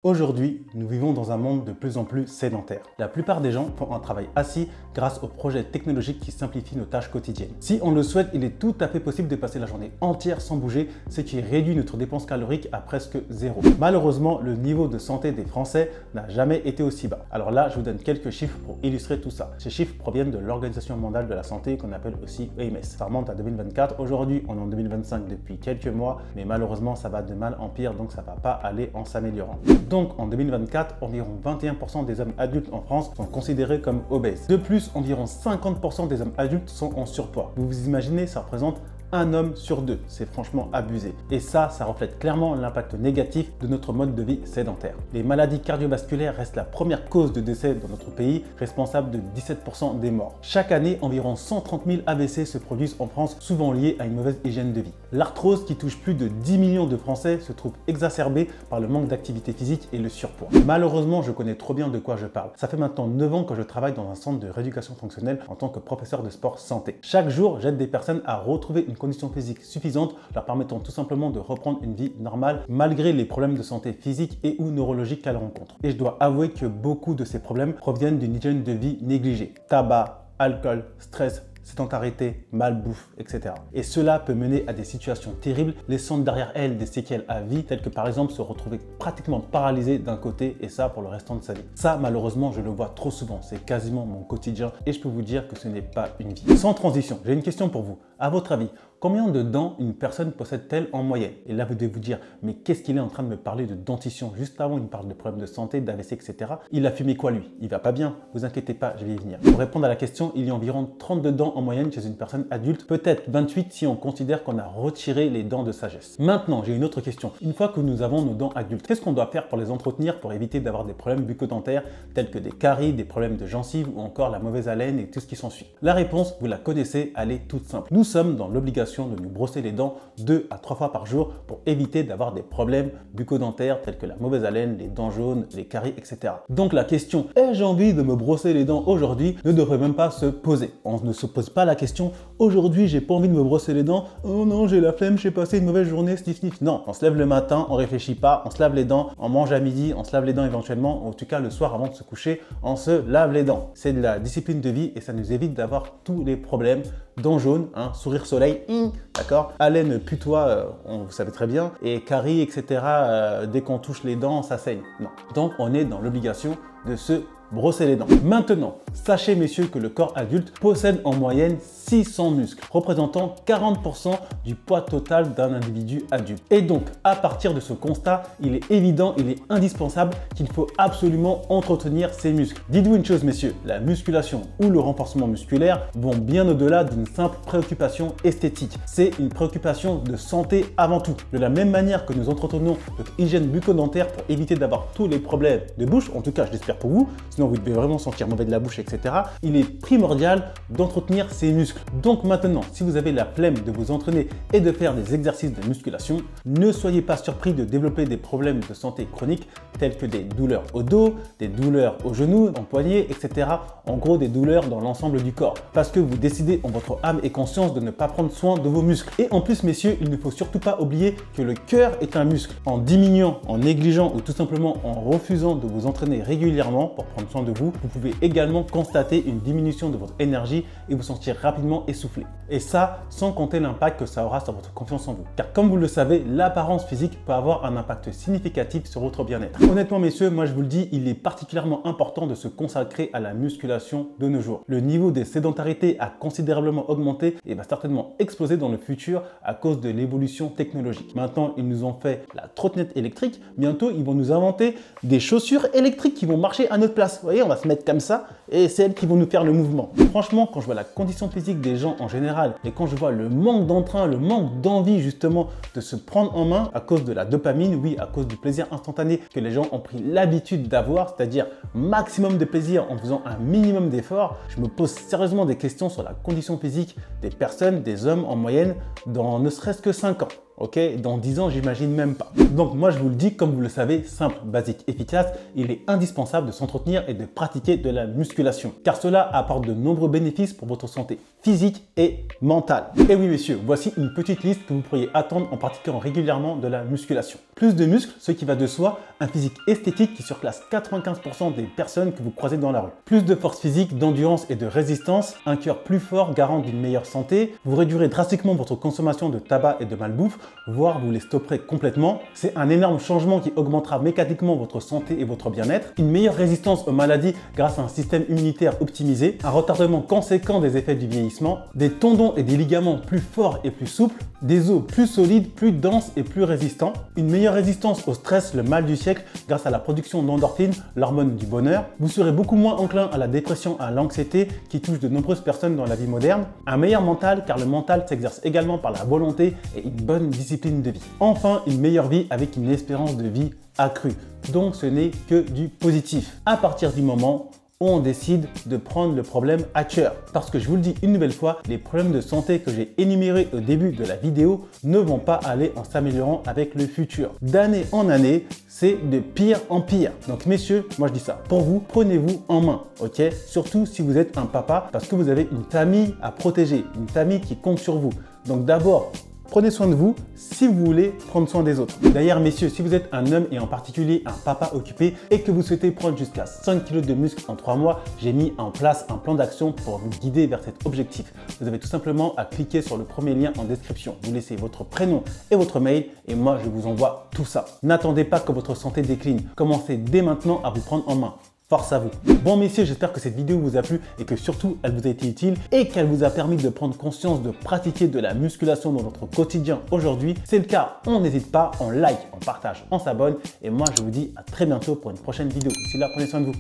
Aujourd'hui, nous vivons dans un monde de plus en plus sédentaire. La plupart des gens font un travail assis grâce aux projets technologiques qui simplifient nos tâches quotidiennes. Si on le souhaite, il est tout à fait possible de passer la journée entière sans bouger, ce qui réduit notre dépense calorique à presque zéro. Malheureusement, le niveau de santé des Français n'a jamais été aussi bas. Alors là, je vous donne quelques chiffres pour illustrer tout ça. Ces chiffres proviennent de l'Organisation mondiale de la santé qu'on appelle aussi OMS. Ça remonte à 2024. Aujourd'hui, on est en 2025 depuis quelques mois, mais malheureusement, ça va de mal en pire, donc ça ne va pas aller en s'améliorant. Donc en 2024, environ 21% des hommes adultes en France sont considérés comme obèses. De plus, environ 50% des hommes adultes sont en surpoids. Vous vous imaginez, ça représente un homme sur deux. C'est franchement abusé. Et ça reflète clairement l'impact négatif de notre mode de vie sédentaire. Les maladies cardiovasculaires restent la première cause de décès dans notre pays, responsable de 17% des morts. Chaque année, environ 130 000 AVC se produisent en France, souvent liés à une mauvaise hygiène de vie. L'arthrose, qui touche plus de 10 millions de Français, se trouve exacerbée par le manque d'activité physique et le surpoids. Malheureusement, je connais trop bien de quoi je parle. Ça fait maintenant 9 ans que je travaille dans un centre de rééducation fonctionnelle en tant que professeur de sport santé. Chaque jour, j'aide des personnes à retrouver une condition physique suffisante, leur permettant tout simplement de reprendre une vie normale malgré les problèmes de santé physique et ou neurologique qu'elles rencontrent. Et je dois avouer que beaucoup de ces problèmes proviennent d'une hygiène de vie négligée. Tabac, alcool, stress, sédentarité, malbouffe, etc. Et cela peut mener à des situations terribles, laissant derrière elles des séquelles à vie, telles que par exemple se retrouver pratiquement paralysé d'un côté et ça pour le restant de sa vie. Ça, malheureusement, je le vois trop souvent, c'est quasiment mon quotidien et je peux vous dire que ce n'est pas une vie. Sans transition, j'ai une question pour vous. À votre avis, combien de dents une personne possède-t-elle en moyenne? Et là, vous devez vous dire, mais qu'est-ce qu'il est en train de me parler de dentition? Juste avant, il me parle de problèmes de santé, d'AVC, etc. Il a fumé quoi, lui? Il va pas bien? Vous inquiétez pas, je vais y venir. Pour répondre à la question, il y a environ 32 dents en moyenne chez une personne adulte, peut-être 28 si on considère qu'on a retiré les dents de sagesse. Maintenant, j'ai une autre question. Une fois que nous avons nos dents adultes, qu'est-ce qu'on doit faire pour les entretenir pour éviter d'avoir des problèmes bucco-dentaires tels que des caries, des problèmes de gencives ou encore la mauvaise haleine et tout ce qui s'ensuit? La réponse, vous la connaissez, elle est toute simple. Nous sommes dans l'obligation de nous brosser les dents 2 à 3 fois par jour pour éviter d'avoir des problèmes bucco-dentaires tels que la mauvaise haleine, les dents jaunes, les caries, etc. Donc la question « ai-je envie de me brosser les dents aujourd'hui ?» ne devrait même pas se poser. On ne se pose pas la question « aujourd'hui j'ai pas envie de me brosser les dents, oh non j'ai la flemme, j'ai passé une mauvaise journée, sniff sniff ». Non, on se lève le matin, on réfléchit pas, on se lave les dents, on mange à midi, on se lave les dents éventuellement, ou en tout cas le soir avant de se coucher, on se lave les dents. C'est de la discipline de vie et ça nous évite d'avoir tous les problèmes. Dents jaunes, sourire soleil, d'accord, haleine putois, vous savez très bien, et caries, etc. Dès qu'on touche les dents, ça saigne. Non. Donc on est dans l'obligation de se brosser les dents. Maintenant, sachez messieurs que le corps adulte possède en moyenne 600 muscles, représentant 40% du poids total d'un individu adulte. Et donc, à partir de ce constat, il est évident, il est indispensable qu'il faut absolument entretenir ces muscles. Dites-vous une chose messieurs, la musculation ou le renforcement musculaire vont bien au-delà d'une simple préoccupation esthétique. C'est une préoccupation de santé avant tout. De la même manière que nous entretenons notre hygiène bucco-dentaire pour éviter d'avoir tous les problèmes de bouche, en tout cas je l'espère pour vous, sinon vous devez vraiment sentir mauvais de la bouche, etc. Il est primordial d'entretenir ces muscles. Donc maintenant, si vous avez la flemme de vous entraîner et de faire des exercices de musculation, ne soyez pas surpris de développer des problèmes de santé chroniques tels que des douleurs au dos, des douleurs aux genoux, en poignets, etc. En gros, des douleurs dans l'ensemble du corps. Parce que vous décidez en votre âme et conscience de ne pas prendre soin de vos muscles. Et en plus, messieurs, il ne faut surtout pas oublier que le cœur est un muscle. En diminuant, en négligeant ou tout simplement en refusant de vous entraîner régulièrement pour prendre soin de vous, vous pouvez également constater une diminution de votre énergie et vous sentir rapidement essoufflé. Et ça, sans compter l'impact que ça aura sur votre confiance en vous. Car comme vous le savez, l'apparence physique peut avoir un impact significatif sur votre bien-être. Honnêtement, messieurs, moi je vous le dis, il est particulièrement important de se consacrer à la musculation de nos jours. Le niveau des sédentarités a considérablement augmenté et va certainement exploser dans le futur à cause de l'évolution technologique. Maintenant, ils nous ont fait la trottinette électrique. Bientôt, ils vont nous inventer des chaussures électriques qui vont marcher à notre place. Vous voyez, on va se mettre comme ça et c'est elles qui vont nous faire le mouvement. Franchement, quand je vois la condition physique des gens en général et quand je vois le manque d'entrain, le manque d'envie justement de se prendre en main à cause de la dopamine, oui, à cause du plaisir instantané que les gens ont pris l'habitude d'avoir, c'est-à-dire maximum de plaisir en faisant un minimum d'efforts, je me pose sérieusement des questions sur la condition physique des personnes, des hommes en moyenne dans ne serait-ce que 5 ans. Ok, dans 10 ans, j'imagine même pas. Donc moi, je vous le dis, comme vous le savez, simple, basique, efficace, il est indispensable de s'entretenir et de pratiquer de la musculation. Car cela apporte de nombreux bénéfices pour votre santé physique et mentale. Et oui, messieurs, voici une petite liste que vous pourriez attendre en pratiquant régulièrement de la musculation. Plus de muscles, ce qui va de soi, un physique esthétique qui surclasse 95% des personnes que vous croisez dans la rue. Plus de force physique, d'endurance et de résistance, un cœur plus fort garant d'une meilleure santé, vous réduirez drastiquement votre consommation de tabac et de malbouffe, voire vous les stopperez complètement. C'est un énorme changement qui augmentera mécaniquement votre santé et votre bien-être. Une meilleure résistance aux maladies grâce à un système immunitaire optimisé, un retardement conséquent des effets du vieillissement, des tendons et des ligaments plus forts et plus souples, des os plus solides, plus denses et plus résistants, une meilleure résistance au stress, le mal du siècle, grâce à la production d'endorphine, l'hormone du bonheur. Vous serez beaucoup moins enclin à la dépression, à l'anxiété qui touche de nombreuses personnes dans la vie moderne. Un meilleur mental, car le mental s'exerce également par la volonté et une bonne discipline de vie. Enfin, une meilleure vie avec une espérance de vie accrue. Donc ce n'est que du positif. À partir du moment on décide de prendre le problème à cœur. Parce que je vous le dis une nouvelle fois, les problèmes de santé que j'ai énumérés au début de la vidéo ne vont pas aller en s'améliorant avec le futur. D'année en année, c'est de pire en pire. Donc messieurs, moi je dis ça, pour vous, prenez-vous en main, ok? Surtout si vous êtes un papa, parce que vous avez une famille à protéger, une famille qui compte sur vous. Donc d'abord, prenez soin de vous si vous voulez prendre soin des autres. D'ailleurs, messieurs, si vous êtes un homme et en particulier un papa occupé et que vous souhaitez prendre jusqu'à 5 kg de muscle en 3 mois, j'ai mis en place un plan d'action pour vous guider vers cet objectif. Vous avez tout simplement à cliquer sur le premier lien en description. Vous laissez votre prénom et votre mail et moi, je vous envoie tout ça. N'attendez pas que votre santé décline. Commencez dès maintenant à vous prendre en main. Force à vous. Bon messieurs, j'espère que cette vidéo vous a plu et que surtout elle vous a été utile et qu'elle vous a permis de prendre conscience de pratiquer de la musculation dans votre quotidien aujourd'hui. C'est le cas, on n'hésite pas, on like, on partage, on s'abonne et moi je vous dis à très bientôt pour une prochaine vidéo. D'ici là, prenez soin de vous.